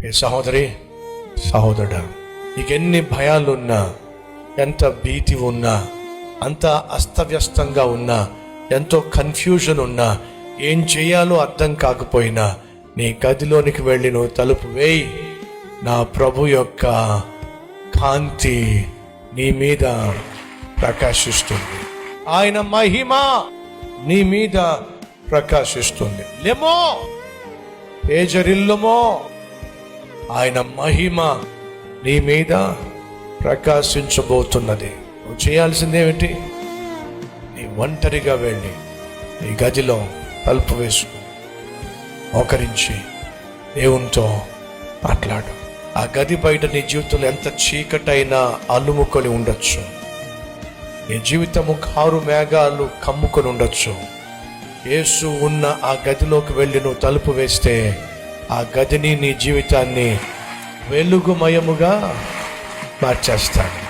సహోదరి, సహోదరుడా, నీకెన్ని భయాలున్నా, ఎంత భీతి ఉన్నా, అంత అస్తవ్యస్తంగా ఉన్నా, ఎంతో కన్ఫ్యూజన్ ఉన్నా, ఏం చేయాలో అర్థం కాకపోయినా నీ గదిలోనికి వెళ్ళి నువ్వు తలుపు వేయి. నా ప్రభు యొక్క కాంతి నీ మీద ప్రకాశిస్తుంది. ఆయన మహిమ నీ మీద ప్రకాశిస్తుంది. లెమో తేజరిల్లుమో, ఆయన మహిమ నీ మీద ప్రకాశించబోతున్నది. నువ్వు చేయాల్సిందేమిటి? నీ ఒంటరిగా వెళ్ళి నీ గదిలో తలుపు వేసుకుని మోకరించి దేవునితో మాట్లాడు. ఆ గది బయట నీ జీవితంలో ఎంత చీకటైనా అలుముకొని ఉండొచ్చు, నీ జీవితము కారు మేఘాలు కమ్ముకొని ఉండొచ్చు. యేసు ఉన్న ఆ గదిలోకి వెళ్ళి నువ్వు తలుపు వేస్తే ఆ గదిని, నీ జీవితాన్ని వెలుగుమయముగా మార్చేస్తాడు.